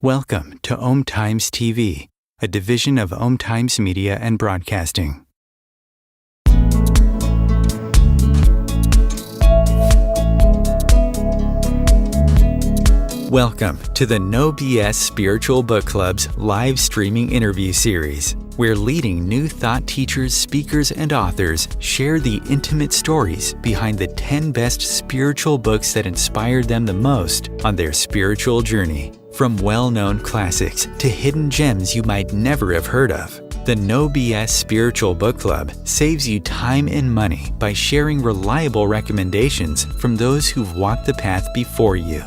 Welcome to Om Times TV, a division of Om Times Media and Broadcasting. Welcome to the No BS Spiritual Book Club's live streaming interview series, where leading new thought teachers, speakers, and authors share the intimate stories behind the 10 best spiritual books that inspired them the most on their spiritual journey. From well-known classics to hidden gems you might never have heard of, the No BS Spiritual Book Club saves you time and money by sharing reliable recommendations from those who've walked the path before you.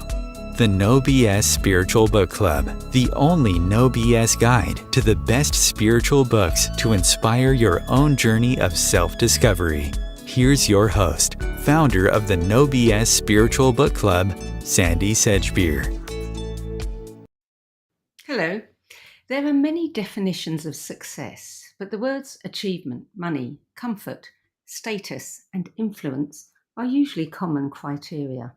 The No BS Spiritual Book Club, the only no BS guide to the best spiritual books to inspire your own journey of self-discovery. Here's your host, founder of the No BS Spiritual Book Club, Sandy Sedgbeer. Hello. There are many definitions of success, but the words achievement, money, comfort, status, and influence are usually common criteria.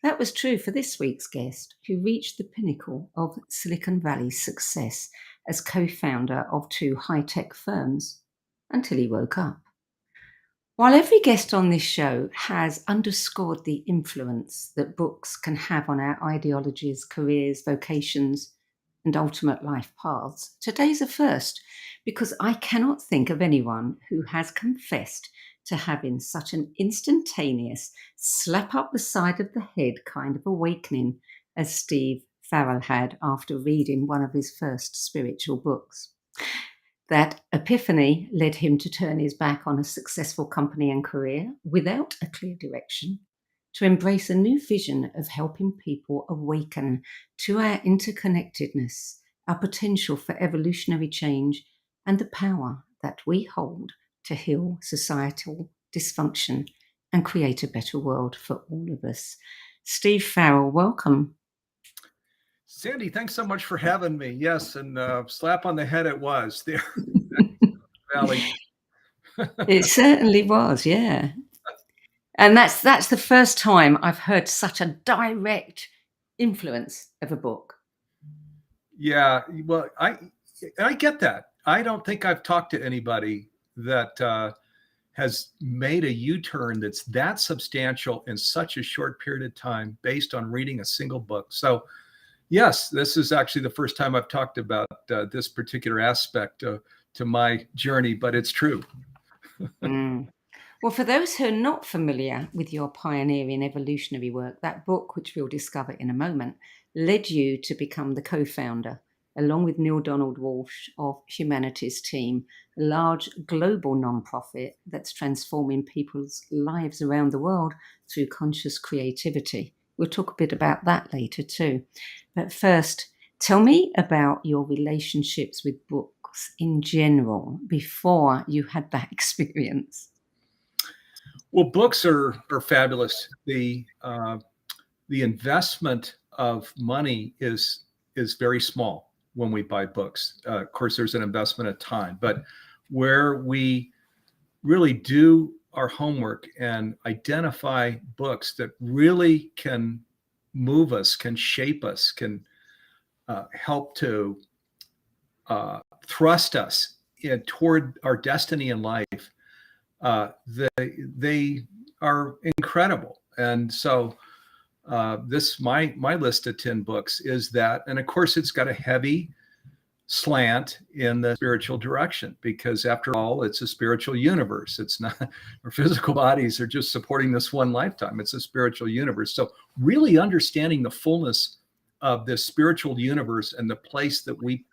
That was true for this week's guest, who reached the pinnacle of Silicon Valley's success as co-founder of 2 high-tech firms until he woke up. While every guest on this show has underscored the influence that books can have on our ideologies, careers, vocations, and ultimate life paths, today's a first, because I cannot think of anyone who has confessed to having such an instantaneous slap up the side of the head kind of awakening as Steve Farrell had after reading one of his first spiritual books. That epiphany led him to turn his back on a successful company and career without a clear direction, to embrace a new vision of helping people awaken to our interconnectedness, our potential for evolutionary change, and the power that we hold to heal societal dysfunction and create a better world for all of us. Steve Farrell, welcome. Sandy, thanks so much for having me. Yes, and slap on the head it was there. Valley. It certainly was, yeah. And that's the first time I've heard such a direct influence of a book. Yeah, well, I get that. I don't think I've talked to anybody that has made a U-turn that's that substantial in such a short period of time based on reading a single book. So yes, this is actually the first time I've talked about this particular aspect to my journey, but it's true. Well, for those who are not familiar with your pioneering evolutionary work, that book, which we'll discover in a moment, led you to become the co-founder, along with Neale Walsch of Humanities team, a large global nonprofit that's transforming people's lives around the world through conscious creativity. We'll talk a bit about that later too. But first, tell me about your relationships with books in general before you had that experience. Well, books are fabulous. The investment of money is very small when we buy books. Of course, there's an investment of time, but where we really do our homework and identify books that really can move us, can shape us, can help to thrust us toward our destiny in life, they are incredible. And so this my list of 10 books is that, and of course it's got a heavy slant in the spiritual direction, because after all, it's a spiritual universe. It's not, our physical bodies are just supporting this one lifetime. It's a spiritual universe. So really understanding the fullness of this spiritual universe and the place that we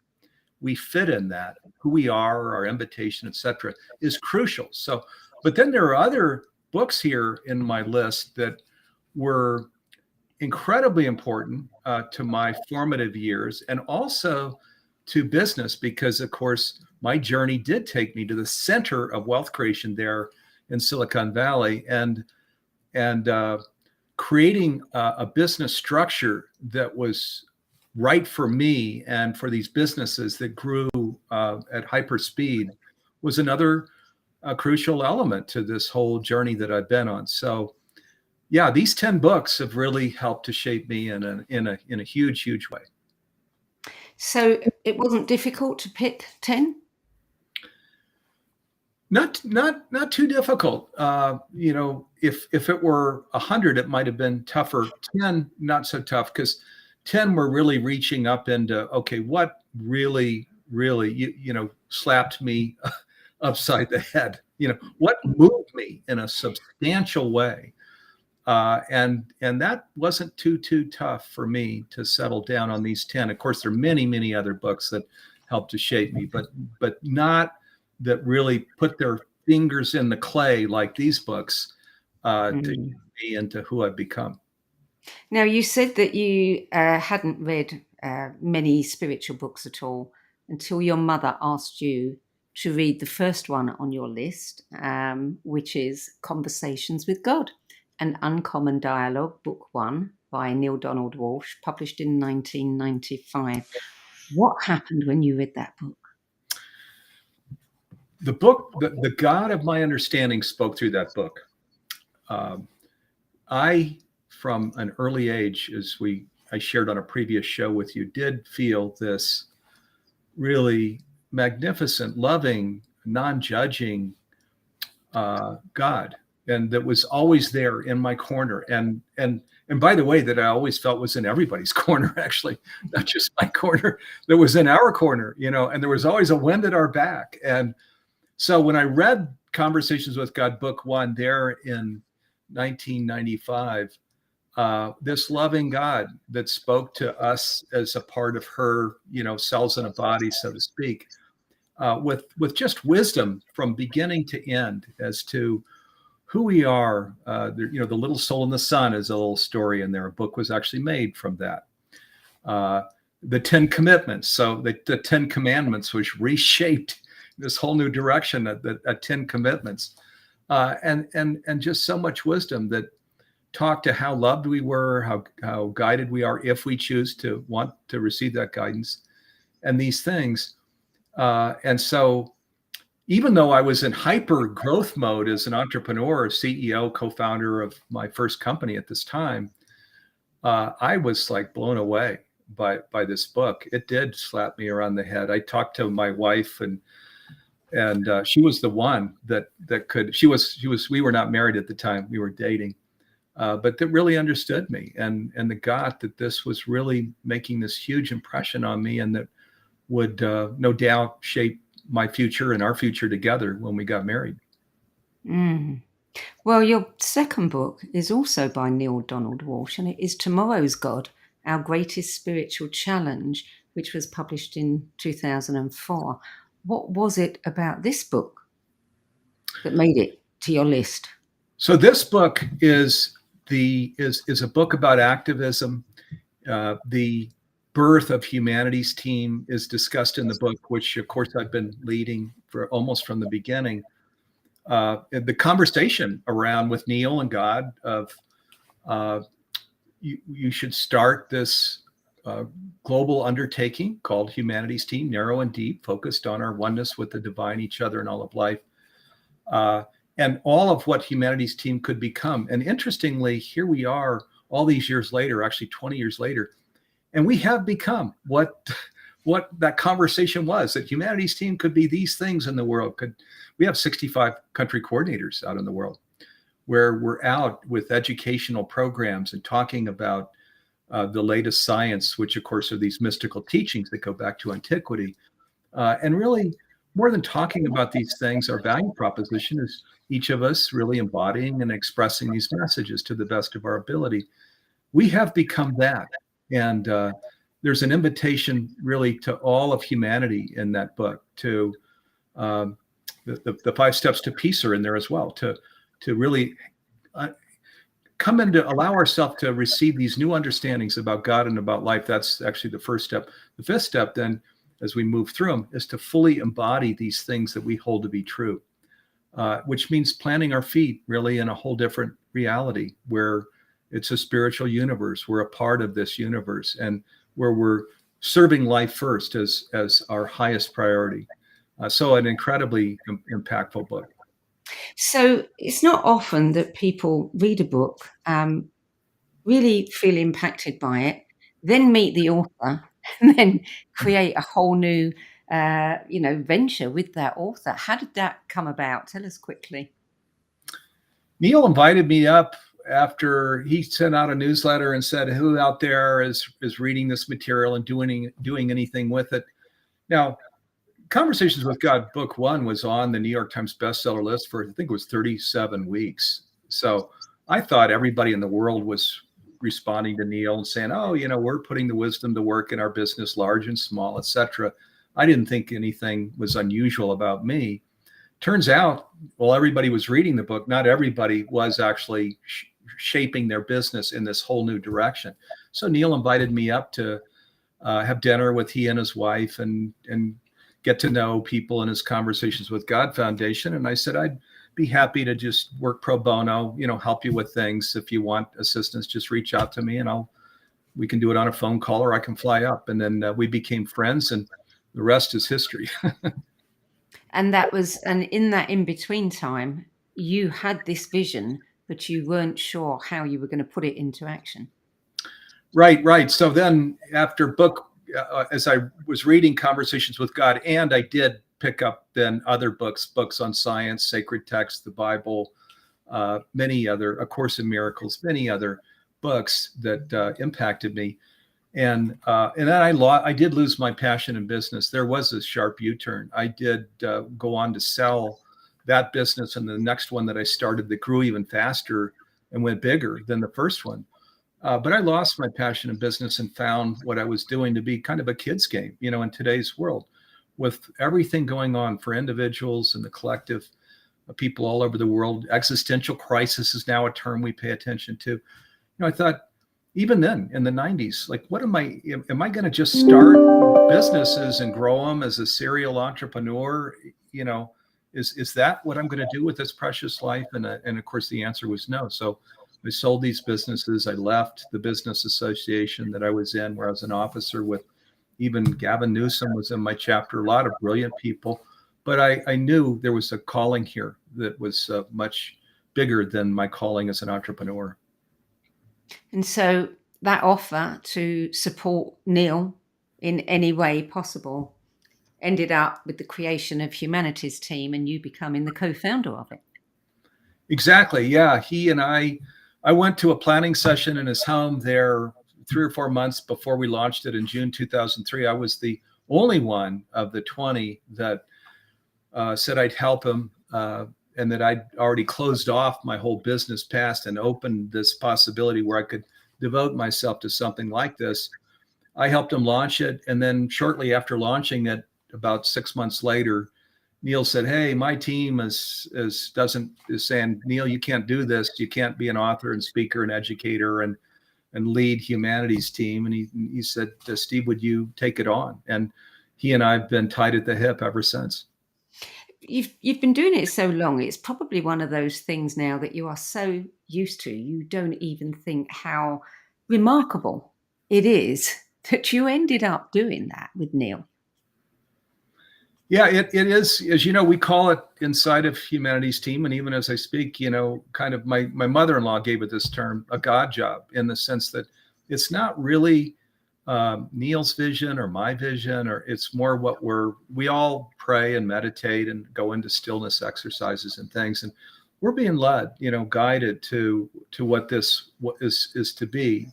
fit in that, who we are, our invitation, etc., is crucial. So, but then there are other books here in my list that were incredibly important to my formative years and also to business, because of course my journey did take me to the center of wealth creation there in Silicon Valley, and creating a business structure that was right for me and for these businesses that grew at hyper speed was another crucial element to this whole journey that I've been on. So yeah, these 10 books have really helped to shape me in a huge way. So it wasn't difficult to pick 10? Not too difficult. If it were 100, it might have been tougher. 10, not so tough, because 10 were really reaching up into, okay, what really, really, slapped me upside the head? What moved me in a substantial way? And that wasn't too tough for me to settle down on these 10. Of course, there are many other books that helped to shape me, but not that really put their fingers in the clay like these books to shape me into who I've become. Now, you said that you hadn't read many spiritual books at all until your mother asked you to read the first one on your list, which is Conversations with God, an Uncommon Dialogue, Book 1 by Neale Donald Walsch, published in 1995. What happened when you read that book? The book, the God of my understanding spoke through that book. I, from an early age, as I shared on a previous show with you, did feel this really magnificent, loving, non-judging God, and that was always there in my corner. And by the way, that I always felt was in everybody's corner, actually, not just my corner, that was in our corner, and there was always a wind at our back. And so when I read Conversations with God, Book 1, there in 1995, this loving God that spoke to us as a part of her, cells in a body, so to speak, with just wisdom from beginning to end as to who we are. The little soul in the sun is a little story in there. A book was actually made from that. The 10 commitments. So the 10 commandments, which reshaped this whole new direction at 10 commitments, and just so much wisdom that talked to how loved we were, how guided we are if we choose to want to receive that guidance, and these things. And so even though I was in hyper growth mode as an entrepreneur, CEO, co-founder of my first company at this time, I was like blown away by this book. It did slap me around the head. I talked to my wife, and she was the one that could. We were not married at the time. We were dating, but that really understood me and that got that this was really making this huge impression on me, and that would no doubt shape my future and our future together when we got married. Well, your second book is also by Neale Donald Walsch, and it is Tomorrow's God, Our Greatest Spiritual Challenge, which was published in 2004. What was it about this book that made it to your list? So this book is a book about activism. The birth of Humanities team is discussed in the book, which of course I've been leading for almost from the beginning. The conversation around with Neale and God of you should start this global undertaking called Humanities team, narrow and deep, focused on our oneness with the divine, each other, and all of life. And all of what Humanities team could become. And interestingly, here we are all these years later, actually 20 years later, and we have become what that conversation was, that Humanities team could be these things in the world. We have 65 country coordinators out in the world, where we're out with educational programs and talking about the latest science, which of course are these mystical teachings that go back to antiquity. And really, more than talking about these things, our value proposition is each of us really embodying and expressing these messages to the best of our ability. We have become that. And there's an invitation really to all of humanity in that book, to the 5 steps to peace are in there as well, to really come in, to allow ourselves to receive these new understandings about God and about life. That's actually the first step. The 5th step then, as we move through them, is to fully embody these things that we hold to be true, which means planting our feet really in a whole different reality, where it's a spiritual universe. We're a part of this universe, and where we're serving life first as our highest priority. So an incredibly impactful book. So it's not often that people read a book, really feel impacted by it, then meet the author, and then create a whole new, venture with that author. How did that come about? Tell us quickly. Neale invited me up after he sent out a newsletter and said, who out there is reading this material and doing anything with it? Now, Conversations with God book 1 was on the New York Times bestseller list for, I think it was 37 weeks. So I thought everybody in the world was responding to Neale and saying, oh, we're putting the wisdom to work in our business, large and small, etc. I didn't think anything was unusual about me. Turns out, while everybody was reading the book, not everybody was actually shaping their business in this whole new direction. So Neale invited me up to have dinner with he and his wife and get to know people in his Conversations with God Foundation. And I said, I'd be happy to just work pro bono, help you with things. If you want assistance, just reach out to me and we can do it on a phone call or I can fly up. And then we became friends and the rest is history. And in that in-between time, you had this vision, but you weren't sure how you were going to put it into action. Right. So then after as I was reading Conversations with God, and I did pick up then other books on science, sacred text, the Bible, many other, A Course in Miracles, many other books that impacted me. And then I did lose my passion in business. There was a sharp U-turn. I did go on to sell that business and the next one that I started that grew even faster and went bigger than the first one. But I lost my passion in business and found what I was doing to be kind of a kid's game, in today's world, with everything going on for individuals and the collective of people all over the world. Existential crisis is now a term we pay attention to. I thought, even then in the 90s, like, what am I going to just start businesses and grow them as a serial entrepreneur? Is that what I'm going to do with this precious life? And of course, the answer was no. So I sold these businesses. I left the business association that I was in, where I was an officer with. Even Gavin Newsom was in my chapter, a lot of brilliant people. But I knew there was a calling here that was much bigger than my calling as an entrepreneur. And so that offer to support Neale in any way possible ended up with the creation of Humanities team and you becoming the co-founder of it. Exactly. Yeah. He and I went to a planning session in his home there 3 or 4 months before we launched it in June 2003. I was the only one of the 20 that said I'd help him and that I'd already closed off my whole business past and opened this possibility where I could devote myself to something like this. I helped him launch it. And then shortly after launching it, about 6 months later, Neale said, hey, my team is saying, Neale, you can't do this. You can't be an author and speaker and educator and lead Humanities team. And he said, Steve, would you take it on? And he and I have been tied at the hip ever since. You've been doing it so long, it's probably one of those things now that you are so used to, you don't even think how remarkable it is that you ended up doing that with Neale. Yeah, it is. As you know, we call it inside of Humanities team. And even as I speak, kind of my mother-in-law gave it this term, a God job, in the sense that it's not really Neale's vision or my vision, or it's more what we all pray and meditate and go into stillness exercises and things. And we're being led, guided to what is to be.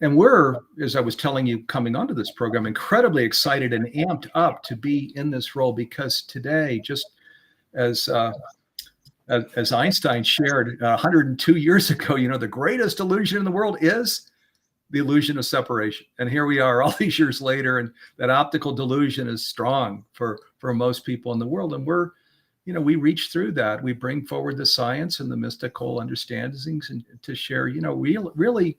And we're, as I was telling you coming onto this program, incredibly excited and amped up to be in this role, because today, just as Einstein shared 102 years ago, the greatest illusion in the world is the illusion of separation. And here we are all these years later, and that optical delusion is strong for most people in the world. And we reach through that. We bring forward the science and the mystical understandings and to share, really,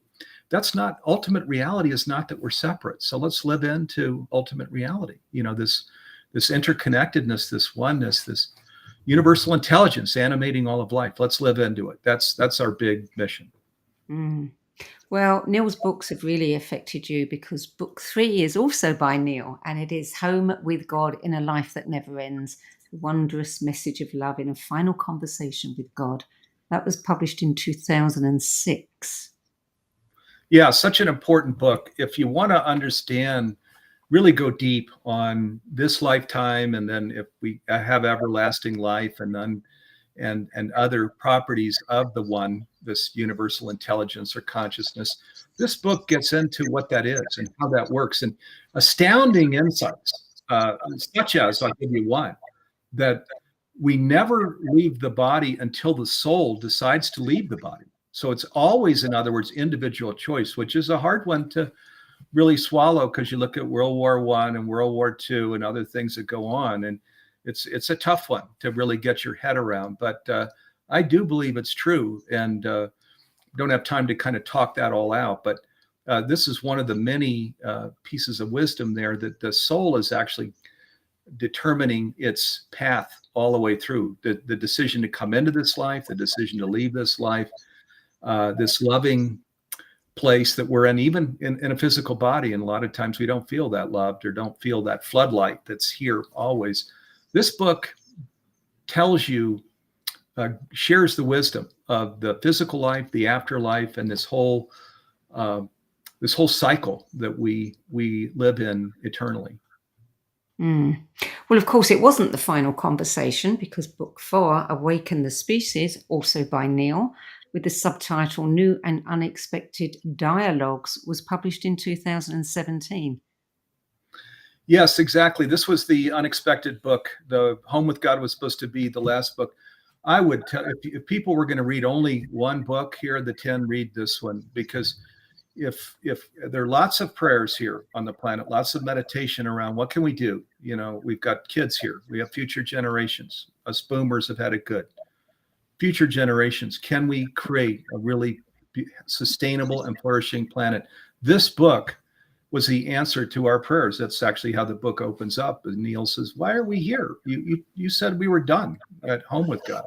that's not ultimate reality, is not that we're separate. So let's live into ultimate reality. This interconnectedness, this oneness, this universal intelligence animating all of life. Let's live into it. That's our big mission. Mm. Well, Neale's books have really affected you, because book 3 is also by Neale, and it is Home with God in a Life That Never Ends, a wondrous message of love in a final conversation with God. That was published in 2006. Yeah, such an important book. If you want to understand, really go deep on this lifetime, and then if we have everlasting life, and then and other properties of the one, this universal intelligence or consciousness, this book gets into what that is and how that works, and astounding insights, such as, I'll give you one, that we never leave the body until the soul decides to leave the body. So it's always, in other words, individual choice, which is a hard one to really swallow, because you look at World War I and World War II and other things that go on, and it's a tough one to really get your head around. But I do believe it's true, and don't have time to kind of talk that all out. But this is one of the many pieces of wisdom there, that the soul is actually determining its path all the way through the decision to come into this life, the decision to leave this life, this loving place that we're in, even in a physical body. And a lot of times we don't feel that loved, or don't feel that floodlight that's here always. This book tells you, shares the wisdom of the physical life, the afterlife, and this whole cycle that we live in eternally. Well, of course, it wasn't the final conversation, because book 4, Awaken the Species, also by Neale, with the subtitle New and Unexpected Dialogues, was published in 2017. Yes, exactly. This was the unexpected book. The Home with God was supposed to be the last book. I would tell, if people were going to read only one book here, the 10, read this one, because if there are lots of prayers here on the planet, lots of meditation around what can we do? You know, we've got kids here, we have future generations. Us boomers have had it good. Future generations, can we create a really sustainable and flourishing planet? This book was the answer to our prayers. That's actually how the book opens up. And Neale says, why are we here? You said we were done at home with God.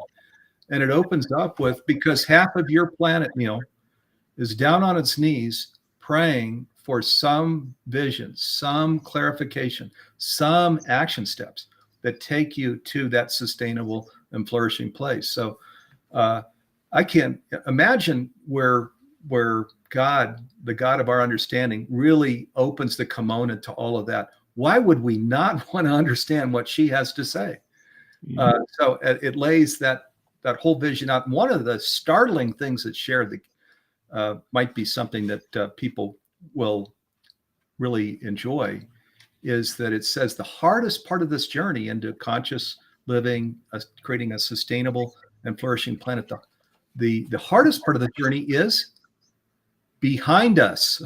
And it opens up with, because half of your planet, Neale, is down on its knees praying for some vision, some clarification, some action steps that take you to that sustainable and flourishing place. So I can't imagine where God, the God of our understanding, really opens the kimono to all of that. Why would we not want to understand what she has to say? So it lays that whole vision out. And one of the startling things that's shared might be something that people will really enjoy, is that it says the hardest part of this journey into conscious living, creating a sustainable and flourishing planet, the hardest part of the journey is behind us,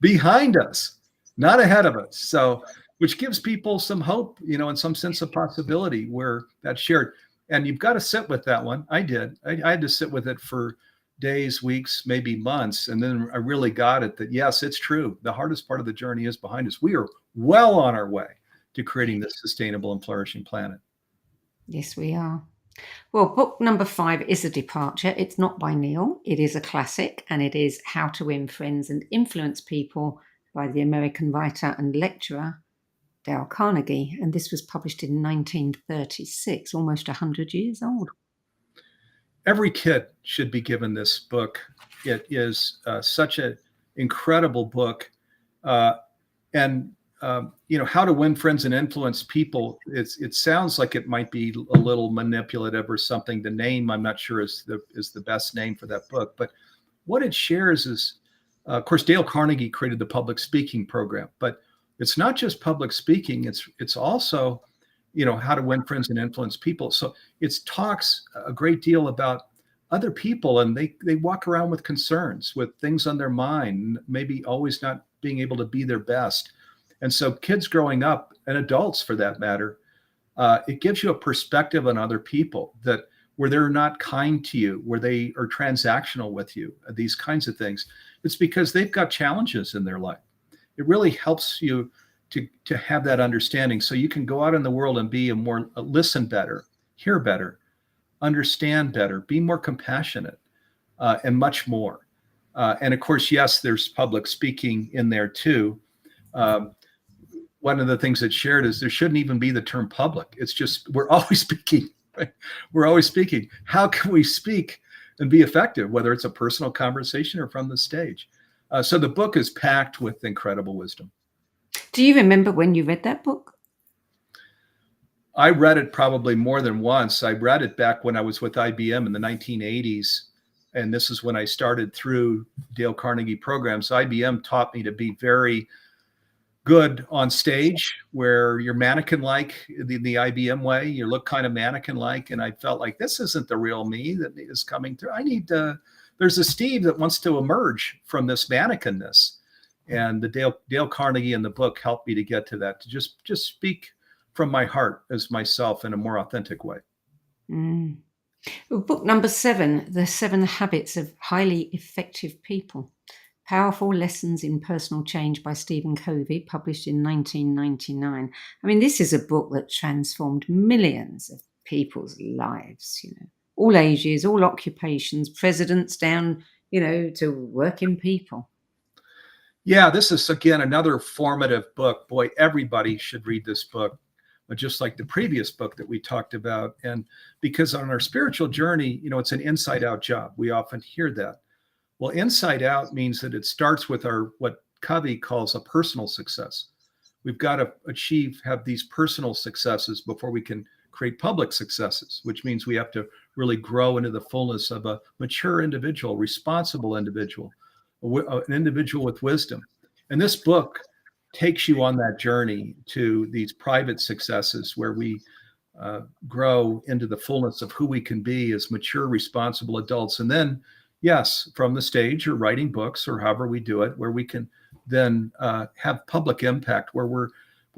behind us, not ahead of us. So, which gives people some hope, you know, and some sense of possibility where that's shared. And you've got to sit with that one. I did. I had to sit with it for days, weeks, maybe months. And then I really got it that, yes, it's true. The hardest part of the journey is behind us. We are well on our way to creating this sustainable and flourishing planet. Yes, we are. Well, book number 5 is a departure. It's not by Neale. It is a classic, and it is How to Win Friends and Influence People by the American writer and lecturer Dale Carnegie. And this was published in 1936, almost 100 years old. Every kid should be given this book. It is such an incredible book. And you know, How to Win Friends and Influence People. It sounds like it might be a little manipulative or something. The name, I'm not sure, is the best name for that book. But what it shares is, of course, Dale Carnegie created the public speaking program. But it's not just public speaking. It's also, you know, how to win friends and influence people. So it talks a great deal about other people, and they walk around with concerns, with things on their mind, maybe always not being able to be their best. And so kids growing up, and adults for that matter, it gives you a perspective on other people, that where they're not kind to you, where they are transactional with you, these kinds of things. It's because they've got challenges in their life. It really helps you to have that understanding, so you can go out in the world and be listen better, hear better, understand better, be more compassionate, and much more. And of course, yes, there's public speaking in there too. One of the things that's shared is there shouldn't even be the term public. It's just, we're always speaking. Right? We're always speaking. How can we speak and be effective, whether it's a personal conversation or from the stage? So the book is packed with incredible wisdom. Do you remember when you read that book? I read it probably more than once. I read it back when I was with IBM in the 1980s. And this is when I started through Dale Carnegie programs. So IBM taught me to be very good on stage, where you're mannequin-like, the IBM way. You look kind of mannequin-like. And I felt like this isn't the real me that is coming through. There's a Steve that wants to emerge from this mannequinness. And the Dale Carnegie in the book helped me to get to that, to just speak from my heart as myself in a more authentic way. Mm. Well, book number 7, The 7 Habits of Highly Effective People. Powerful Lessons in Personal Change by Stephen Covey, published in 1999. I mean, this is a book that transformed millions of people's lives, all ages, all occupations, presidents down, to working people. Yeah, this is, again, another formative book. Boy, everybody should read this book, just like the previous book that we talked about. And because on our spiritual journey, it's an inside out job. We often hear that. Well, inside out means that it starts with what Covey calls a personal success. We've got to have these personal successes before we can create public successes, which means we have to really grow into the fullness of a mature individual, responsible individual, an individual with wisdom. And this book takes you on that journey to these private successes where we grow into the fullness of who we can be as mature, responsible adults. And then, yes, from the stage or writing books or however we do it, where we can then have public impact, where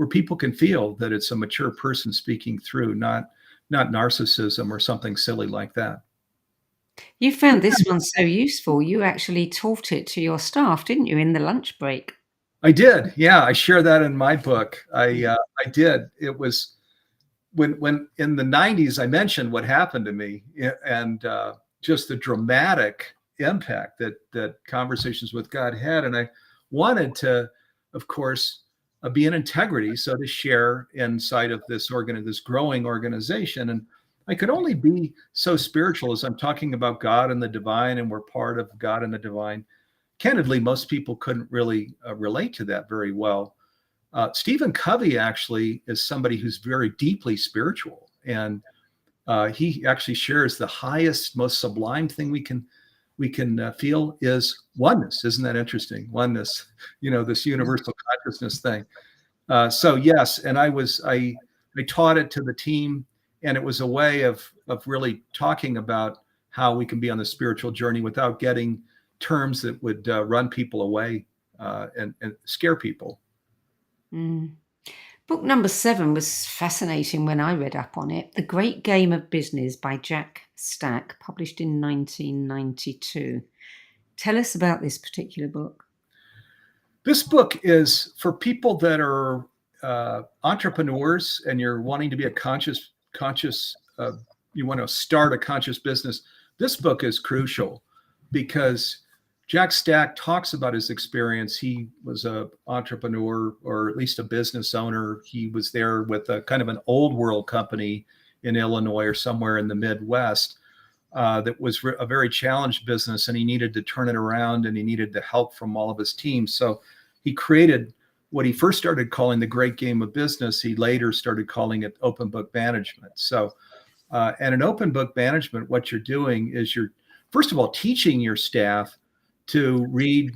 people can feel that it's a mature person speaking through, not narcissism or something silly like that. You found this one so useful, you actually taught it to your staff, didn't you, in the lunch break? I did. Yeah, I share that in my book. I did. It was when in the 90s, I mentioned what happened to me, and just the dramatic impact that Conversations with God had. And I wanted to, of course, be in integrity, so to share inside of this growing organization. And I could only be so spiritual as I'm talking about God and the divine, and we're part of God and the divine. Candidly, most people couldn't really relate to that very well. Stephen Covey actually is somebody who's very deeply spiritual, and he actually shares the highest, most sublime thing we can feel is oneness. Isn't that interesting? Oneness, this universal consciousness thing. So yes, and I taught it to the team, and it was a way of really talking about how we can be on the spiritual journey without getting terms that would run people away and scare people. Mm. Book number 7 was fascinating when I read up on it. The Great Game of Business by Jack Stack, published in 1992. Tell us about this particular book. This book is for people that are entrepreneurs, and you're wanting to be a conscious. You want to start a conscious business. This book is crucial because Jack Stack talks about his experience. He was an entrepreneur, or at least a business owner. He was there with a kind of an old world company in Illinois or somewhere in the Midwest that was a very challenged business, and he needed to turn it around, and he needed the help from all of his teams. So he created what he first started calling the Great Game of Business. He later started calling it open book management. So, and in open book management, what you're doing is you're, first of all, teaching your staff to read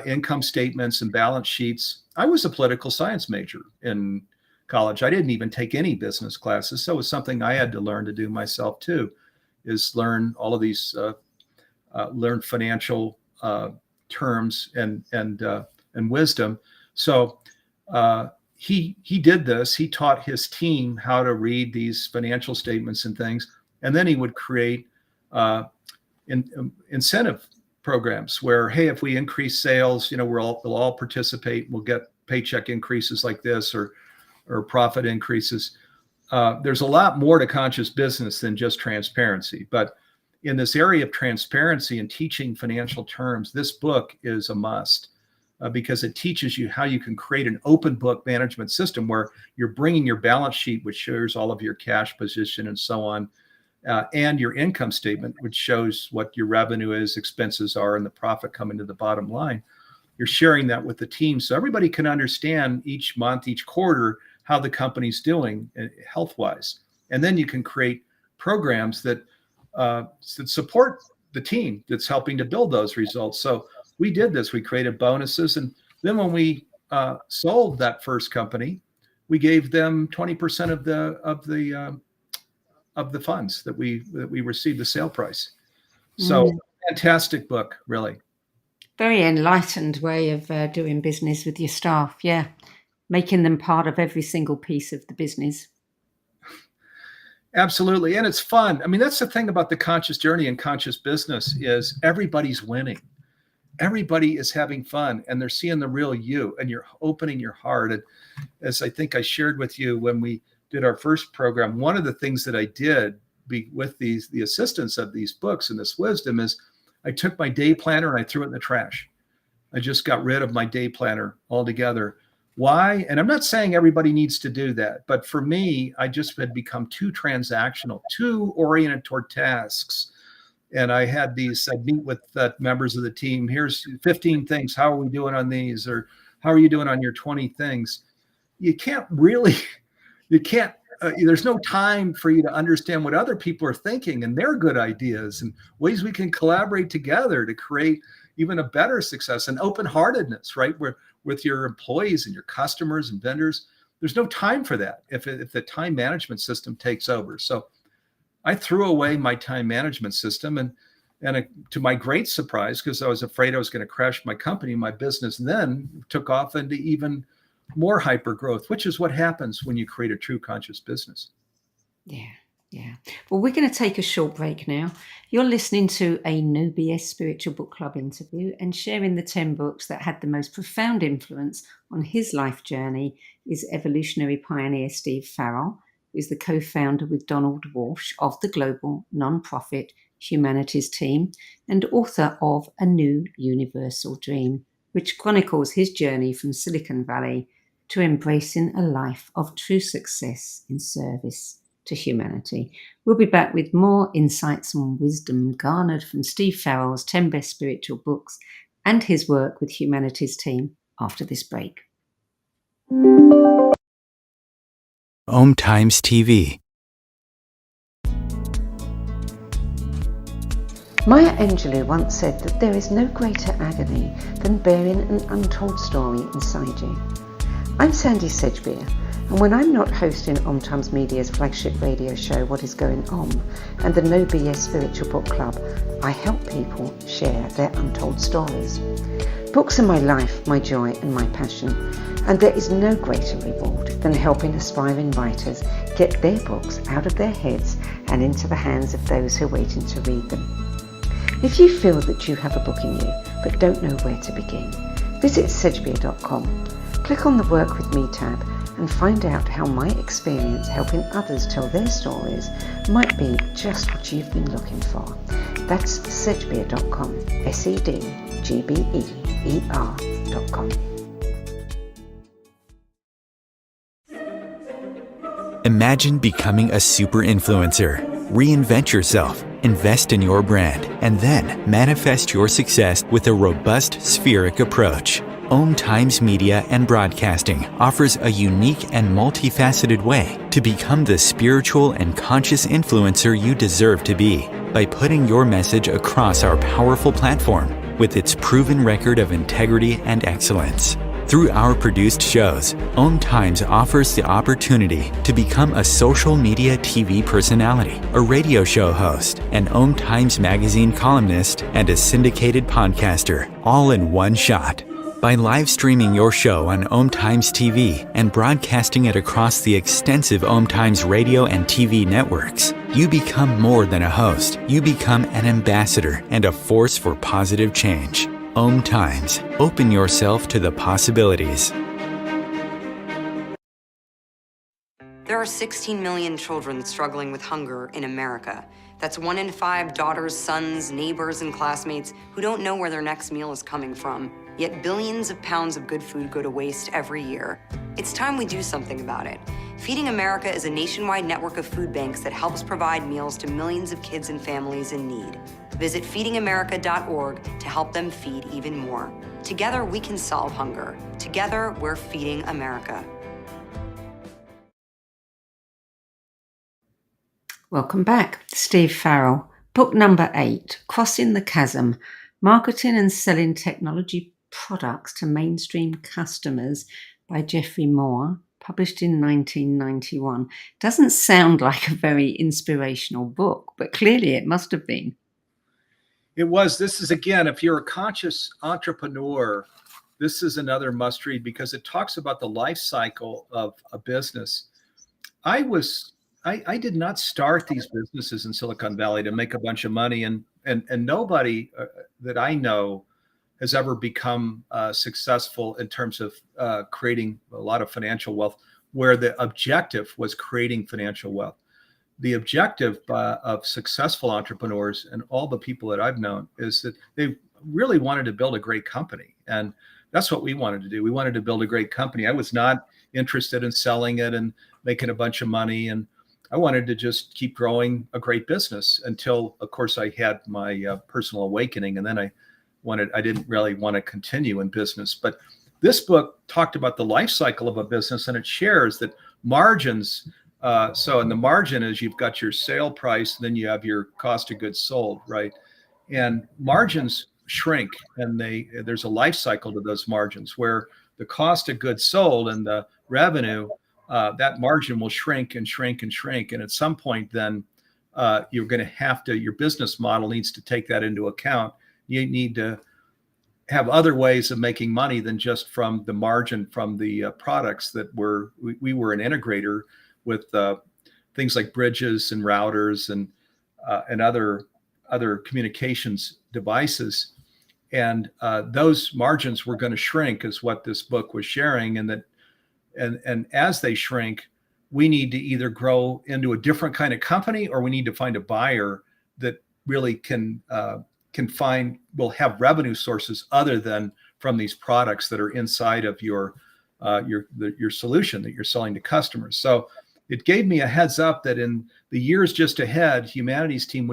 income statements and balance sheets. I was a political science major in college. I didn't even take any business classes. So it was something I had to learn to do myself too, is learn all of these, learn financial terms and wisdom. So he did this. He taught his team how to read these financial statements and things. And then he would create incentive programs where, hey, if we increase sales, we'll all participate. We'll get paycheck increases like this, or profit increases. There's a lot more to conscious business than just transparency. But in this area of transparency and teaching financial terms, this book is a must because it teaches you how you can create an open book management system where you're bringing your balance sheet, which shows all of your cash position and so on, and your income statement, which shows what your revenue is, expenses are, and the profit coming to the bottom line, you're sharing that with the team so everybody can understand each month, each quarter, how the company's doing health-wise. And then you can create programs that support the team that's helping to build those results. So we did this. We created bonuses. And then when we sold that first company, we gave them 20% of the funds that we received, the sale price. So fantastic book, really. Very enlightened way of doing business with your staff. Yeah. Making them part of every single piece of the business. Absolutely. And it's fun. I mean, that's the thing about the conscious journey and conscious business is everybody's winning. Everybody is having fun and they're seeing the real you and you're opening your heart. And as I think I shared with you when we did our first program, one of the things that I did with the assistance of these books and this wisdom is I took my day planner and I threw it in the trash. I just got rid of my day planner altogether. Why? And I'm not saying everybody needs to do that, but for me, I just had become too transactional, too oriented toward tasks. And I had I'd meet with members of the team. Here's 15 things. How are we doing on these? Or how are you doing on your 20 things? There's no time for you to understand what other people are thinking and their good ideas and ways we can collaborate together to create even a better success and open-heartedness, right? With your employees and your customers and vendors. There's no time for that if the time management system takes over. So I threw away my time management system and to my great surprise, because I was afraid I was going to crash my company, my business then took off into even more hyper growth, which is what happens when you create a true conscious business. Yeah. Well, we're going to take a short break now. You're listening to a No BS Spiritual Book Club interview, and sharing the 10 books that had the most profound influence on his life journey is evolutionary pioneer Steve Farrell, who is the co-founder with Donald Walsch of the global non-profit Humanities team and author of A New Universal Dream, which chronicles his journey from Silicon Valley to embracing a life of true success in service to humanity. We'll be back with more insights and wisdom garnered from Steve Farrell's 10 best spiritual books and his work with Humanities team after this break. Om Times TV. Maya Angelou once said that there is no greater agony than bearing an untold story inside you. I'm Sandy Sedgbeer, and when I'm not hosting Om Times Media's flagship radio show What Is Going On and the No BS Spiritual Book Club, I help people share their untold stories. Books are my life, my joy and my passion, and there is no greater reward than helping aspiring writers get their books out of their heads and into the hands of those who are waiting to read them. If you feel that you have a book in you but don't know where to begin, visit sedgbeer.com, click on the Work With Me tab and find out how my experience helping others tell their stories might be just what you've been looking for. That's sedgbeer.com, sedgbeer.com. Imagine becoming a super influencer. Reinvent yourself, invest in your brand, and then manifest your success with a robust spheric approach. Om Times Media and Broadcasting offers a unique and multifaceted way to become the spiritual and conscious influencer you deserve to be by putting your message across our powerful platform with its proven record of integrity and excellence. Through our produced shows, Om Times offers the opportunity to become a social media TV personality, a radio show host, an Om Times magazine columnist, and a syndicated podcaster, all in one shot. By live streaming your show on Om Times TV and broadcasting it across the extensive Om Times radio and TV networks, you become more than a host. You become an ambassador and a force for positive change. Om Times. Open yourself to the possibilities. There are 16 million children struggling with hunger in America. That's 1 in 5 daughters, sons, neighbors, and classmates who don't know where their next meal is coming from. Yet billions of pounds of good food go to waste every year. It's time we do something about it. Feeding America is a nationwide network of food banks that helps provide meals to millions of kids and families in need. Visit feedingamerica.org to help them feed even more. Together, we can solve hunger. Together, we're feeding America. Welcome back. Steve Farrell. Book number 8, Crossing the Chasm, Marketing and Selling Technology Products to Mainstream Customers by Jeffrey Moore, published in 1991. Doesn't sound like a very inspirational book, but clearly it must have been. It was. This is, again, if you're a conscious entrepreneur, this is another must read because it talks about the life cycle of a business. I did not start these businesses in Silicon Valley to make a bunch of money, and nobody that I know has ever become successful in terms of creating a lot of financial wealth, where the objective was creating financial wealth. The objective of successful entrepreneurs and all the people that I've known is that they really wanted to build a great company, and that's what we wanted to do. We wanted to build a great company. I was not interested in selling it and making a bunch of money, and I wanted to just keep growing a great business until, of course, I had my personal awakening, and then I didn't really want to continue in business. But this book talked about the life cycle of a business, and it shares that margins. So in the margin is you've got your sale price, then you have your cost of goods sold, right? And margins shrink, and there's a life cycle to those margins where the cost of goods sold and the revenue, that margin will shrink and shrink and shrink. And at some point, then you're going to have to, your business model needs to take that into account. You need to have other ways of making money than just from the margin from the products that we were an integrator with things like bridges and routers and other communications devices. And those margins were going to shrink, is what this book was sharing. And as they shrink, we need to either grow into a different kind of company, or we need to find a buyer that really will have revenue sources other than from these products that are inside of your solution that you're selling to customers. So it gave me a heads up that in the years just ahead, Humanities team,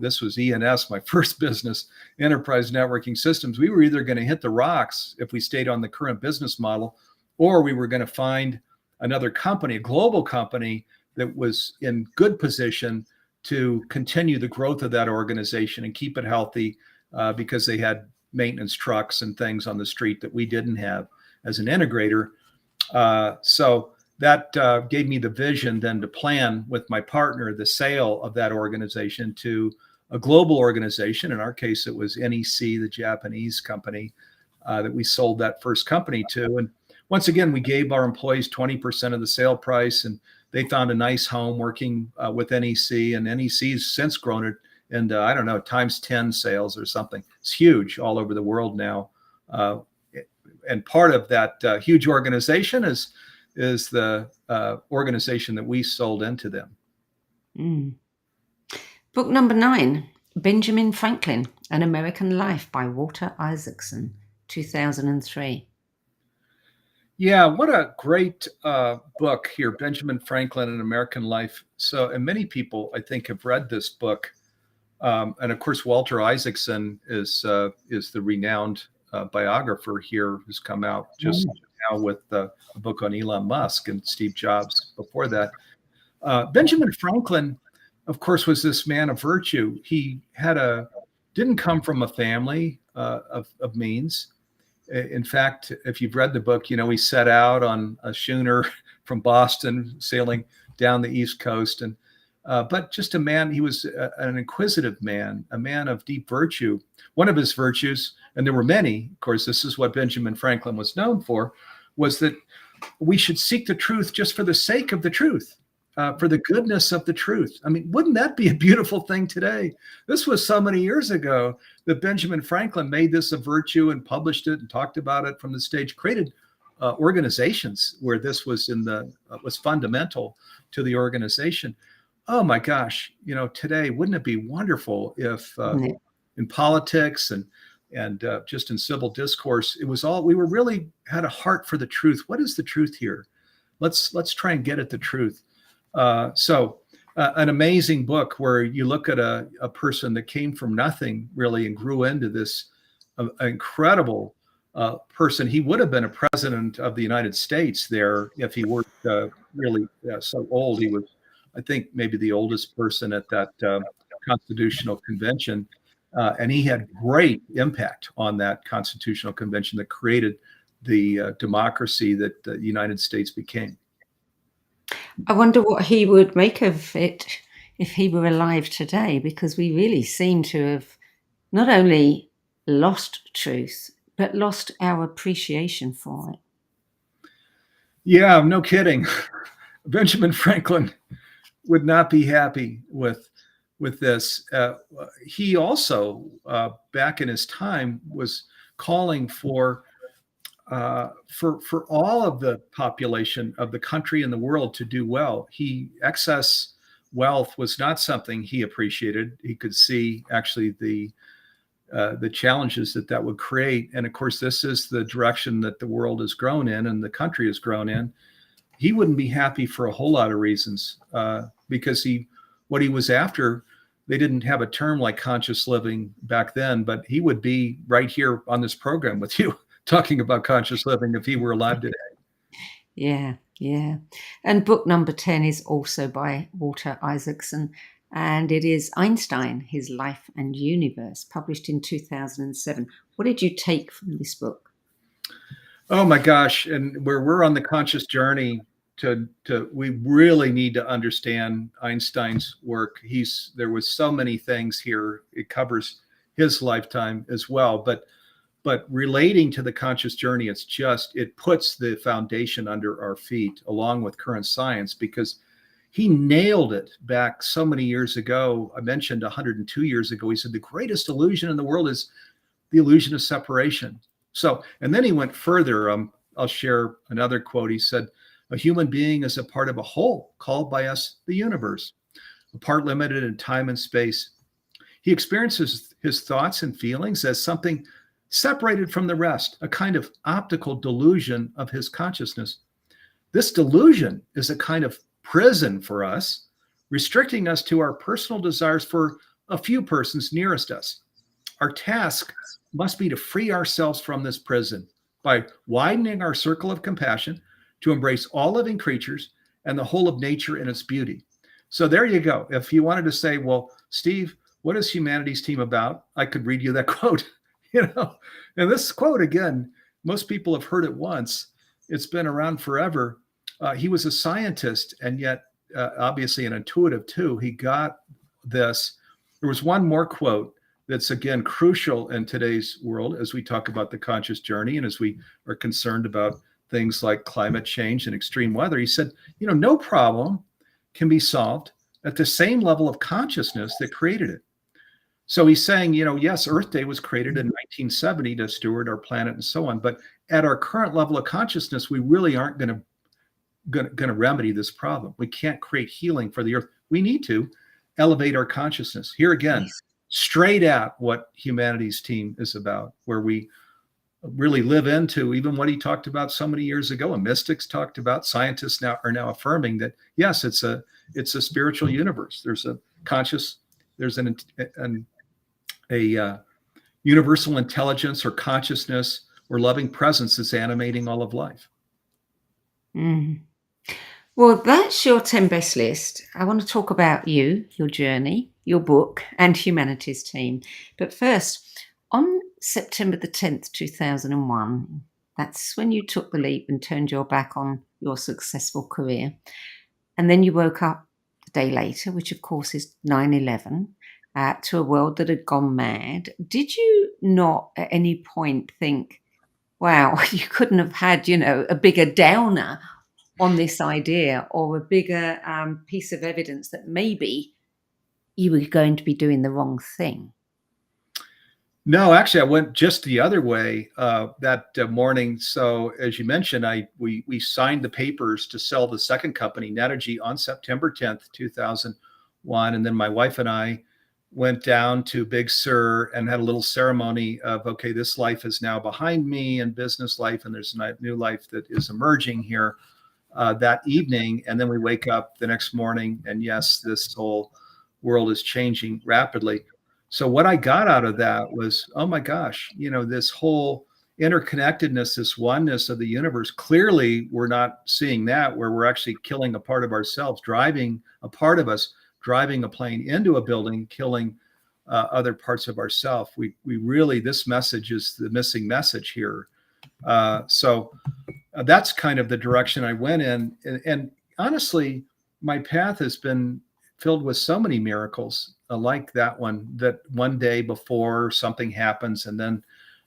this was ENS, my first business, Enterprise Networking Systems. We were either going to hit the rocks if we stayed on the current business model, or we were going to find another company, a global company that was in good position to continue the growth of that organization and keep it healthy, because they had maintenance trucks and things on the street that we didn't have as an integrator. So that gave me the vision then to plan with my partner the sale of that organization to a global organization. In our case, it was NEC, the Japanese company that we sold that first company to. And once again, we gave our employees 20% of the sale price, and they found a nice home working with NEC, and NEC's since grown it into, I don't know, times 10 sales or something. It's huge all over the world now. And part of that huge organization is the organization that we sold into them. Book number 9, Benjamin Franklin, An American Life by Walter Isaacson, 2003. Yeah, what a great book here, Benjamin Franklin, An American Life. So, and many people, I think, have read this book. And of course, Walter Isaacson is the renowned biographer here, who's come out just now with a book on Elon Musk and Steve Jobs before that. Benjamin Franklin, of course, was this man of virtue. He didn't come from a family of means. In fact, if you've read the book, he set out on a schooner from Boston, sailing down the East Coast, but just a man. He was an inquisitive man, a man of deep virtue. One of his virtues, and there were many, of course, this is what Benjamin Franklin was known for, was that we should seek the truth just for the sake of the truth, for the goodness of the truth. I mean, wouldn't that be a beautiful thing today? This was so many years ago that Benjamin Franklin made this a virtue and published it and talked about it from the stage, created organizations where this was was fundamental to the organization. Oh my gosh, today, wouldn't it be wonderful if in politics and just in civil discourse, we really had a heart for the truth. What is the truth here? Let's try and get at the truth. An amazing book where you look at a person that came from nothing really and grew into this incredible person. He would have been a president of the United States there if he weren't really so old. He was, I think, maybe the oldest person at that Constitutional Convention. And he had great impact on that Constitutional Convention that created the democracy that the United States became. I wonder what he would make of it if he were alive today, because we really seem to have not only lost truth, but lost our appreciation for it. Yeah, no kidding. Benjamin Franklin would not be happy with this. He also, back in his time, was calling for all of the population of the country and the world to do well. Excess wealth was not something he appreciated. He could see actually the challenges that would create. And of course, this is the direction that the world has grown in and the country has grown in. He wouldn't be happy for a whole lot of reasons, because what he was after, they didn't have a term like conscious living back then, but he would be right here on this program with you talking about conscious living if he were alive today. Yeah. And book number 10 is also by Walter Isaacson, and it is Einstein, His Life and Universe, published in 2007. What did you take from this book? Oh my gosh. And where we're on the conscious journey we really need to understand Einstein's work. There was so many things here. It covers his lifetime as well, but relating to the conscious journey, it puts the foundation under our feet along with current science, because he nailed it back so many years ago. I mentioned 102 years ago, he said the greatest illusion in the world is the illusion of separation. And then he went further. I'll share another quote. He said, a human being is a part of a whole called by us the universe, a part limited in time and space. He experiences his thoughts and feelings as something separated from the rest, a kind of optical delusion of his consciousness. This delusion is a kind of prison for us, restricting us to our personal desires for a few persons nearest us. Our task must be to free ourselves from this prison by widening our circle of compassion to embrace all living creatures and the whole of nature in its beauty. So there you go. If you wanted to say, well, Steve, what is Humanities team about? I could read you that quote. And this quote, again, most people have heard it once. It's been around forever. He was a scientist, and yet obviously an intuitive too. He got this. There was one more quote that's, again, crucial in today's world as we talk about the conscious journey and as we are concerned about things like climate change and extreme weather. He said, no problem can be solved at the same level of consciousness that created it. So he's saying, yes, Earth Day was created in 1970 to steward our planet and so on. But at our current level of consciousness, we really aren't going to remedy this problem. We can't create healing for the Earth. We need to elevate our consciousness. Here again, straight at what Humanities team is about, where we really live into even what he talked about so many years ago, and mystics talked about. Scientists are now affirming that yes, it's a spiritual universe. There's a conscious, there's a universal intelligence or consciousness or loving presence that's animating all of life. Well, that's your 10 best list. I want to talk about you, your journey, your book, and Humanities team. But first, on September the 10th, 2001, that's when you took the leap and turned your back on your successful career. And then you woke up the day later, which of course is 9/11, to a world that had gone mad. Did you not at any point think, wow, you couldn't have had, a bigger downer on this idea, or a bigger piece of evidence that maybe you were going to be doing the wrong thing? No, actually, I went just the other way that morning. So as you mentioned, we signed the papers to sell the second company, Netigy, on September 10th, 2001. And then my wife and I went down to Big Sur and had a little ceremony of, okay, this life is now behind me and business life, and there's a new life that is emerging here. that evening, and then we wake up the next morning, and yes, this whole world is changing rapidly. So what I got out of that was, oh my gosh, this whole interconnectedness, this oneness of the universe. Clearly, we're not seeing that, where we're actually killing a part of ourselves, driving a part of us, driving a plane into a building, killing other parts of ourselves. We really, this message is the missing message here. So that's kind of the direction I went in. And honestly, my path has been filled with so many miracles like that one, that one day before something happens and then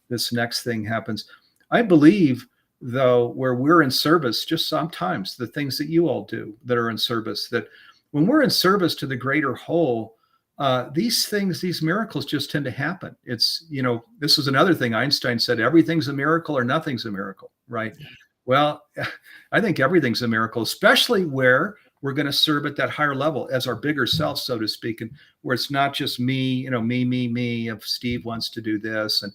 this next thing happens. I believe, though, where we're in service, just sometimes the things that you all do that are in service, that when we're in service to the greater whole, these things, these miracles just tend to happen. It's, this is another thing Einstein said, everything's a miracle or nothing's a miracle, right? Well, I think everything's a miracle, especially where we're going to serve at that higher level as our bigger self, so to speak, and where it's not just me, me, if Steve wants to do this, and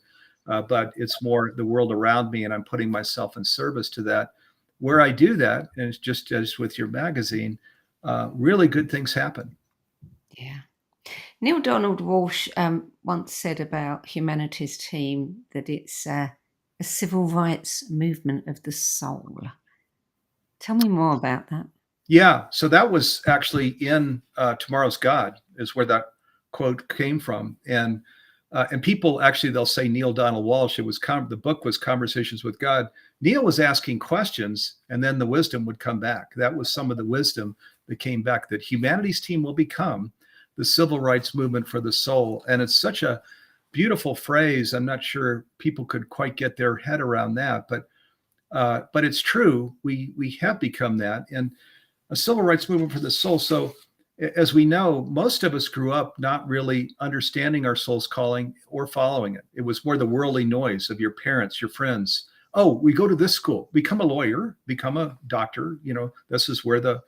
but it's more the world around me, and I'm putting myself in service to that. Where I do that, and it's just as with your magazine, really good things happen. Yeah. Neale Donald Walsch once said about Humanities team that it's a civil rights movement of the soul. Tell me more about that. Yeah, so that was actually in Tomorrow's God, is where that quote came from. And people actually, they'll say Neale Donald Walsch. It was the book was Conversations with God. Neale was asking questions, and then the wisdom would come back. That was some of the wisdom that came back, that Humanities team will become the civil rights movement for the soul. And it's such a beautiful phrase. I'm not sure people could quite get their head around that, but it's true. We have become that, and a civil rights movement for the soul. So as we know, most of us grew up not really understanding our soul's calling or following it. It was more the worldly noise of your parents, your friends. Oh, we go to this school, become a lawyer, become a doctor. This is where the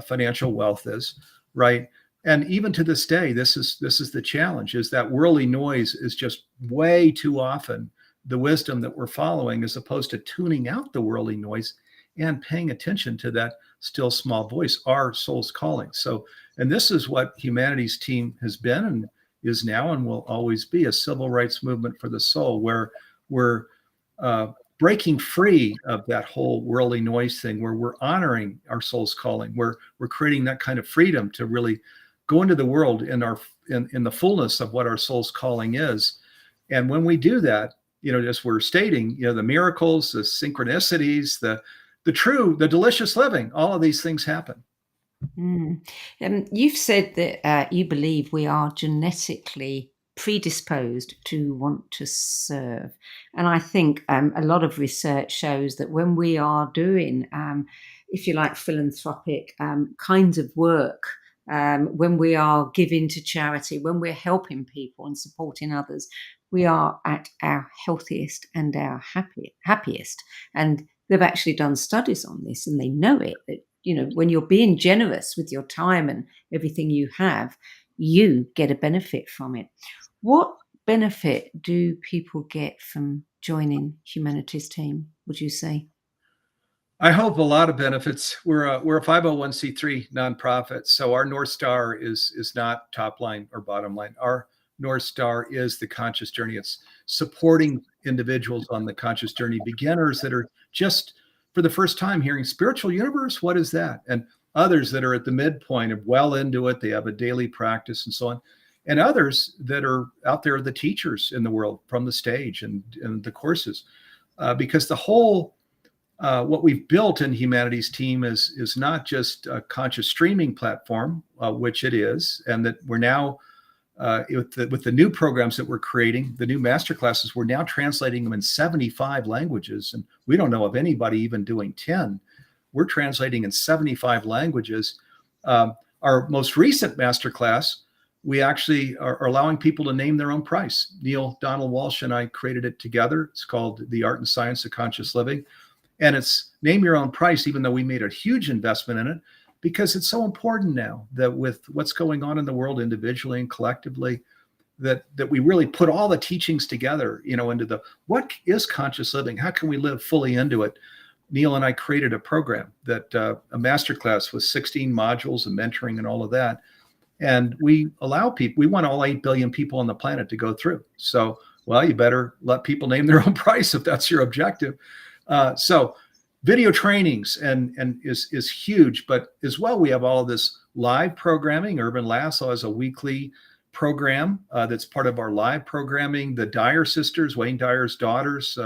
financial wealth is, right? And even to this day, this is the challenge, is that worldly noise is just way too often the wisdom that we're following, as opposed to tuning out the worldly noise and paying attention to that still small voice, our soul's calling. So, and this is what Humanities team has been and is now and will always be, a civil rights movement for the soul, where we're breaking free of that whole worldly noise thing, where we're honoring our soul's calling, where we're creating that kind of freedom to really go into the world in the fullness of what our soul's calling is. And when we do that, as we're stating, the miracles, the synchronicities, the delicious living, all of these things happen. You've said that you believe we are genetically predisposed to want to serve. And I think a lot of research shows that when we are doing, if you like, philanthropic kinds of work, when we are giving to charity, when we're helping people and supporting others, we are at our healthiest and our happiest. And they've actually done studies on this, and they know it, that, when you're being generous with your time and everything you have, you get a benefit from it. What benefit do people get from joining Humanities team, would you say? I hope a lot of benefits. We're a 501c3 nonprofit, so our North Star is not top line or bottom line. Our North Star is the conscious journey. It's supporting individuals on the conscious journey, beginners that are just for the first time hearing spiritual universe, what is that? And others that are at the midpoint of well into it, they have a daily practice and so on. And others that are out there, the teachers in the world from the stage and the courses. Because the whole, what we've built in Humanities team is not just a conscious streaming platform, which it is, and that we're now, with the new programs that we're creating, the new masterclasses, we're now translating them in 75 languages. And we don't know of anybody even doing 10. We're translating in 75 languages. Our most recent masterclass, we actually are allowing people to name their own price. Neale Donald Walsch and I created it together. It's called The Art and Science of Conscious Living. And it's name your own price, even though we made a huge investment in it, because it's so important now that with what's going on in the world individually and collectively, that we really put all the teachings together, into what is conscious living? How can we live fully into it? Neale and I created a program that a masterclass with 16 modules and mentoring and all of that. And we allow people, we want all 8 billion people on the planet to go through. So, well, you better let people name their own price if that's your objective. So video trainings and is huge, but as well, we have all of this live programming. Urban Lasso has a weekly program that's part of our live programming. The Dyer sisters, Wayne Dyer's daughters,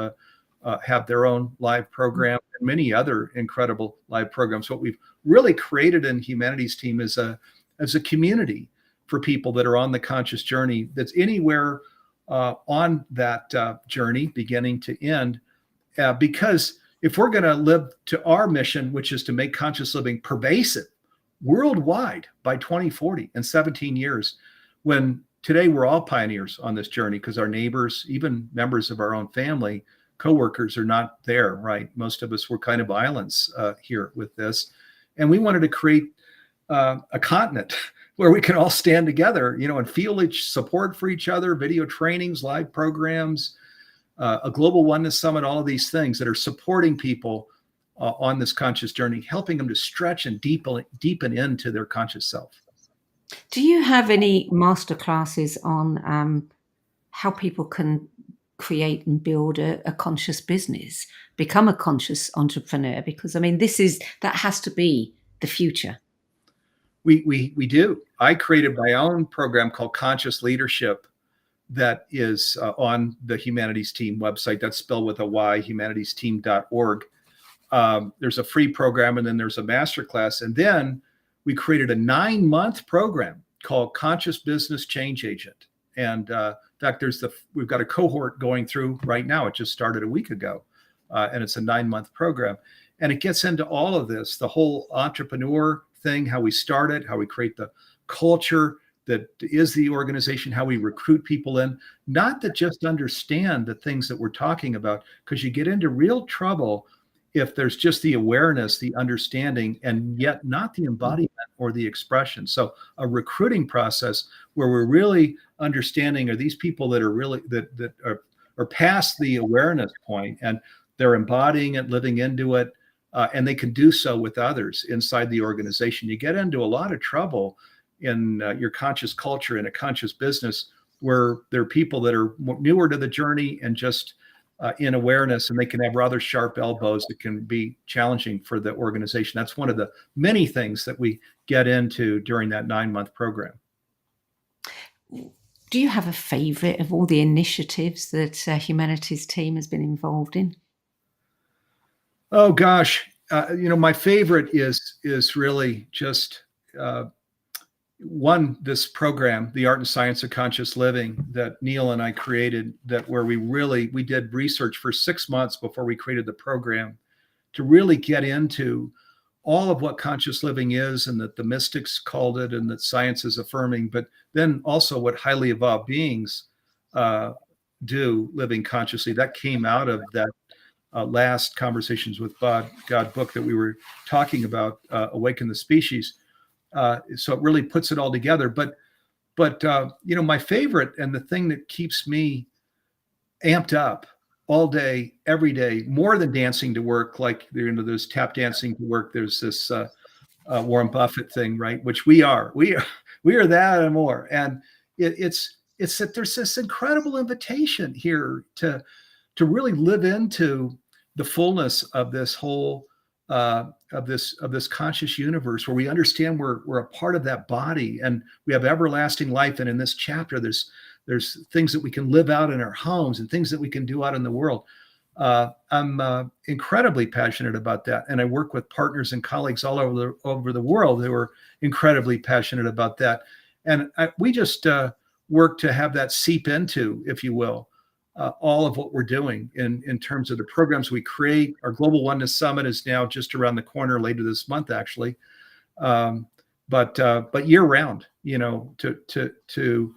have their own live program, and many other incredible live programs. What we've really created in Humanities team is a community for people that are on the conscious journey that's anywhere on that journey, beginning to end. Because if we're going to live to our mission, which is to make conscious living pervasive worldwide by 2040, in 17 years, when today we're all pioneers on this journey because our neighbors, even members of our own family, coworkers are not there, right? Most of us were kind of islands here with this. And we wanted to create a continent where we can all stand together, and feel each support for each other, video trainings, live programs, a global oneness summit, all of these things that are supporting people on this conscious journey, helping them to stretch and deepen into their conscious self. Do you have any master classes on how people can create and build a conscious business, become a conscious entrepreneur? Because that has to be the future. We do. I created my own program called Conscious Leadership that is on the Humanities team website. That's spelled with a Y, humanitiesteam.org. There's a free program, and then there's a masterclass. And then we created a 9-month program called Conscious Business Change Agent. And in fact, we've got a cohort going through right now. It just started a week ago, and it's a 9-month program. And it gets into all of this, the whole entrepreneur thing, how we start it, how we create the culture that is the organization, how we recruit people in, not to just understand the things that we're talking about, because you get into real trouble if there's just the awareness, the understanding, and yet not the embodiment or the expression. So a recruiting process where we're really understanding, are these people that are really, that are past the awareness point, and they're embodying it, living into it, and they can do so with others inside the organization. You get into a lot of trouble in your conscious culture, in a conscious business, where there are people that are newer to the journey and just in awareness, and they can have rather sharp elbows that can be challenging for the organization. That's one of the many things that we get into during that 9-month program. Do you have a favorite of all the initiatives that Humanities team has been involved in? Oh gosh, my favorite is really just this program, the Art and Science of Conscious Living, that Neale and I created, where we did research for 6 months before we created the program to really get into all of what conscious living is, and that the mystics called it, and that science is affirming, but then also what highly evolved beings do living consciously. That came out of that last Conversations with God book that we were talking about, Awaken the Species. So it really puts it all together. But my favorite, and the thing that keeps me amped up all day, every day, more than dancing to work, like there's tap dancing to work. There's this Warren Buffett thing, right? Which we are that and more. And it's that there's this incredible invitation here to really live into the fullness of this whole of this conscious universe, where we understand we're a part of that body, and we have everlasting life. And in this chapter, there's things that we can live out in our homes, and things that we can do out in the world. I'm incredibly passionate about that, and I work with partners and colleagues all over the world who are incredibly passionate about that. And we just work to have that seep into, if you will, all of what we're doing in terms of the programs we create. Our Global Oneness Summit is now just around the corner, later this month, actually. But year round, to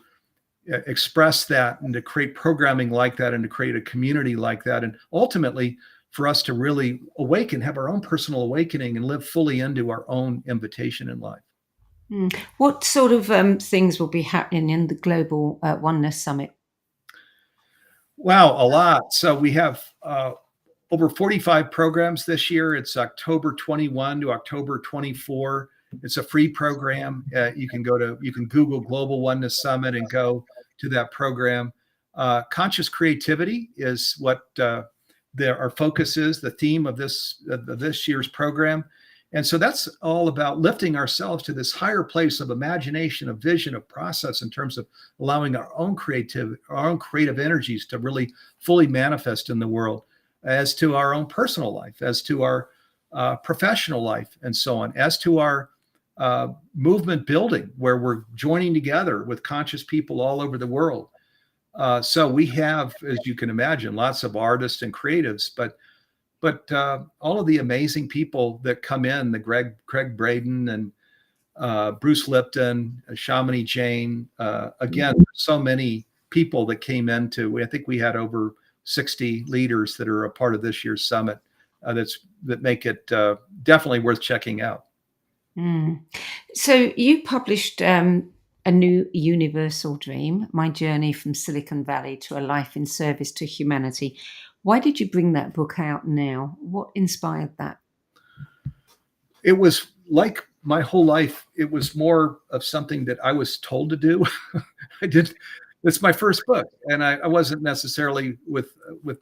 express that, and to create programming like that, and to create a community like that, and ultimately for us to really awaken, have our own personal awakening, and live fully into our own invitation in life. What sort of things will be happening in the Global Oneness Summit? Wow, a lot. So we have over 45 programs this year. It's October 21 to October 24. It's a free program. You can Google Global Oneness Summit and go to that program. Conscious creativity is what our focus is, the theme of this year's program. And so that's all about lifting ourselves to this higher place of imagination, of vision, of process, in terms of allowing our own creative energies to really fully manifest in the world, as to our own personal life, as to our professional life, and so on, as to our movement building, where we're joining together with conscious people all over the world. So we have, as you can imagine, lots of artists and creatives, but all of the amazing people that come in, the Craig Braden and Bruce Lipton, Shamini Jain, again, so many people that came into, I think we had over 60 leaders that are a part of this year's summit that make it definitely worth checking out. So you published a new universal dream, My Journey from Silicon Valley to a Life in Service to Humanity. Why did you bring that book out now? What inspired that? It was like my whole life. It was more of something that I was told to do. It's my first book, and I wasn't necessarily with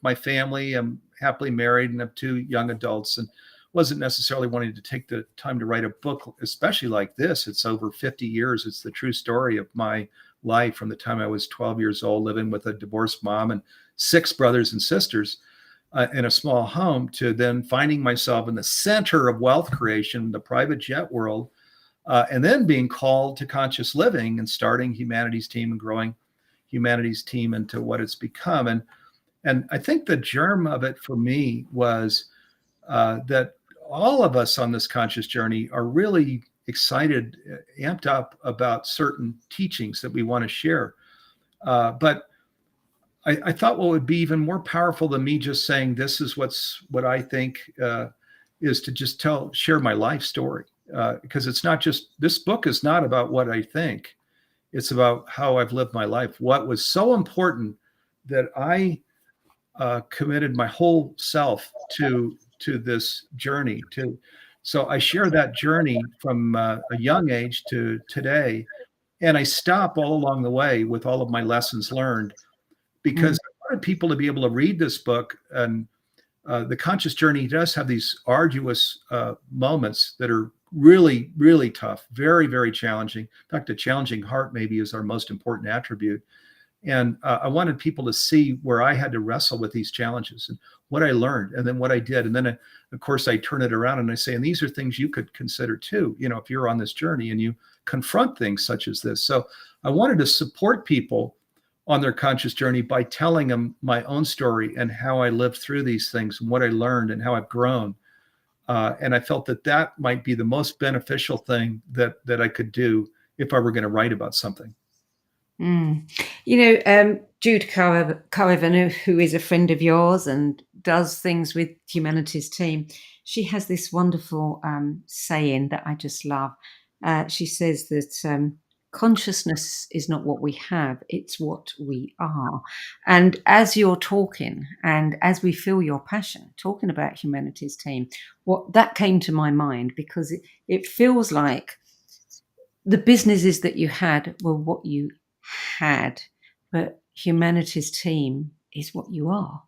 my family. I'm happily married and have 2 young adults, and wasn't necessarily wanting to take the time to write a book, especially like this. It's over 50 years. It's the true story of my life from the time I was 12 years old, living with a divorced mom and 6 brothers and sisters in a small home, to then finding myself in the center of wealth creation, the private jet world, and then being called to conscious living and starting Humanities team and growing Humanities team into what it's become. And I think the germ of it for me was that all of us on this conscious journey are really excited, amped up about certain teachings that we want to share. But I thought what would be even more powerful than me just saying this is what I think is to just share my life story, because it's not just, this book is not about what I think. It's about how I've lived my life. What was so important that I committed my whole self to this journey. So I share that journey from a young age to today, and I stop all along the way with all of my lessons learned, because I wanted people to be able to read this book. And the conscious journey does have these arduous moments that are really, really tough, very, very challenging. In fact, a challenging heart maybe is our most important attribute. And I wanted people to see where I had to wrestle with these challenges and what I learned, and then what I did. And then, of course, I turn it around and I say, and these are things you could consider too, if you're on this journey and you confront things such as this. So I wanted to support people on their conscious journey by telling them my own story and how I lived through these things and what I learned and how I've grown. And I felt that might be the most beneficial thing that I could do if I were going to write about something. Jude Caravan, who is a friend of yours and does things with Humanities team, she has this wonderful saying that I just love. She says that consciousness is not what we have, it's what we are. And as you're talking, and as we feel your passion talking about Humanities team, what that came to my mind, because it feels like the businesses that you had were what you had, but Humanities team is what you are.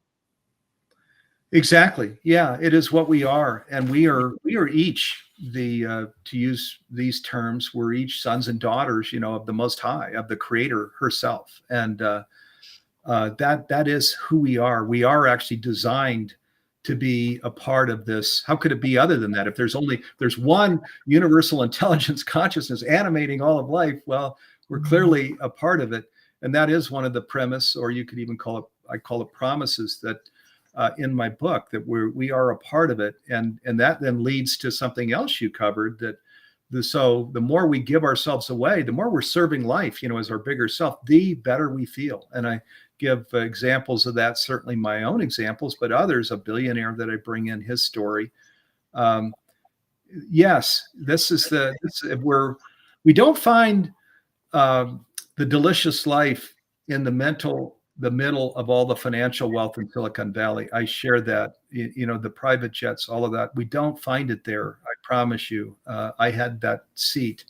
Exactly. Yeah, it is what we are. And we are each to use these terms, we're each sons and daughters, of the Most High, of the Creator herself. And that is who we are. We are actually designed to be a part of this. How could it be other than that? If there's one universal intelligence consciousness animating all of life, well, we're clearly a part of it. And that is one of the premise, or you could even I call it promises, that in my book, that we are a part of it. And that then leads to something else you covered, that so the more we give ourselves away, the more we're serving life, as our bigger self, the better we feel. And I give examples of that, certainly my own examples, but others, a billionaire that I bring in his story. Yes, we don't find the delicious life in the mental the middle of all the financial wealth in Silicon Valley. I share that, the private jets, all of that. We don't find it there. I promise you. I had that seat.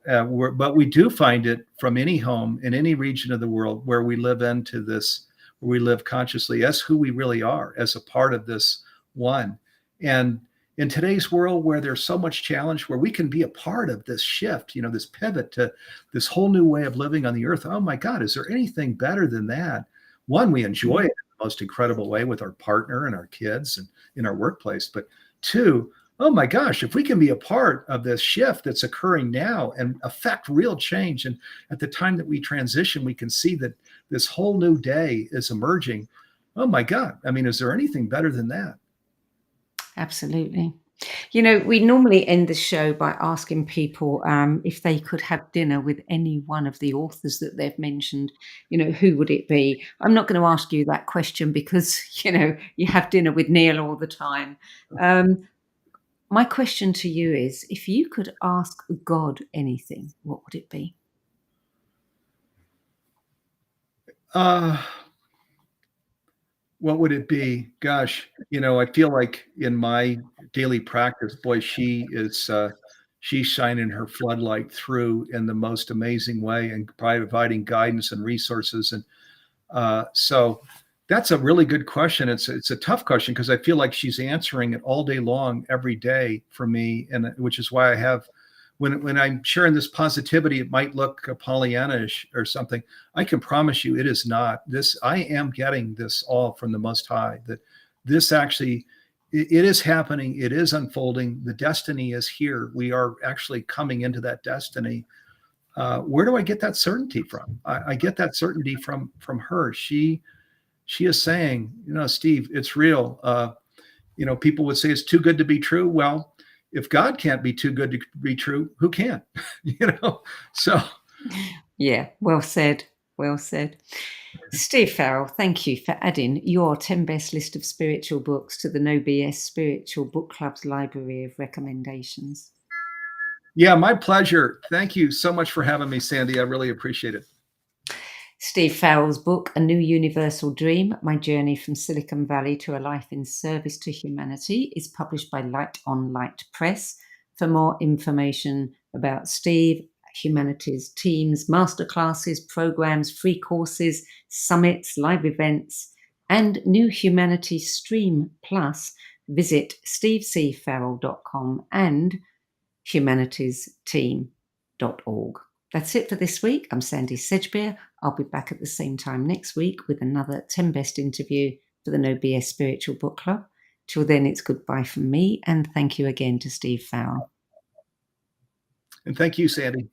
But we do find it from any home in any region of the world where we live into this, where we live consciously as who we really are, as a part of this one. And in today's world where there's so much challenge, where we can be a part of this shift, this pivot to this whole new way of living on the earth. Oh my God, is there anything better than that? One, we enjoy it in the most incredible way with our partner and our kids and in our workplace. But two, oh my gosh, if we can be a part of this shift that's occurring now and affect real change, and at the time that we transition, we can see that this whole new day is emerging. Oh my God. I mean, is there anything better than that? Absolutely. We normally end the show by asking people if they could have dinner with any one of the authors that they've mentioned, who would it be? I'm not going to ask you that question because, you have dinner with Neale all the time. My question to you is, if you could ask God anything, what would it be? What would it be? Gosh, I feel like in my daily practice, boy, she's shining her floodlight through in the most amazing way and providing guidance and resources. And so that's a really good question. It's a tough question because I feel like she's answering it all day long, every day for me, and which is why I have. When I'm sharing this positivity, it might look Pollyanna-ish or something. I can promise you it is not. This, I am getting this all from the Most High, that this actually, it is happening. It is unfolding. The destiny is here. We are actually coming into that destiny. Where do I get that certainty from? I get that certainty from her. She is saying, Steve, it's real. People would say it's too good to be true. Well, if God can't be too good to be true, who can? So. Yeah, well said. Well said. Steve Farrell, thank you for adding your 10 best list of spiritual books to the No BS Spiritual Book Club's library of recommendations. Yeah, my pleasure. Thank you so much for having me, Sandy. I really appreciate it. Steve Farrell's book, A New Universal Dream, My Journey from Silicon Valley to a Life in Service to Humanity, is published by Light on Light Press. For more information about Steve, Humanities teams, masterclasses, programs, free courses, summits, live events, and New Humanities Stream Plus, visit stevecfarrell.com and humanitiesteam.org. That's it for this week. I'm Sandy Sedgbeer. I'll be back at the same time next week with another 10 best interview for the No BS Spiritual Book Club. Till then, it's goodbye from me, and thank you again to Steve Farrell. And thank you, Sandy.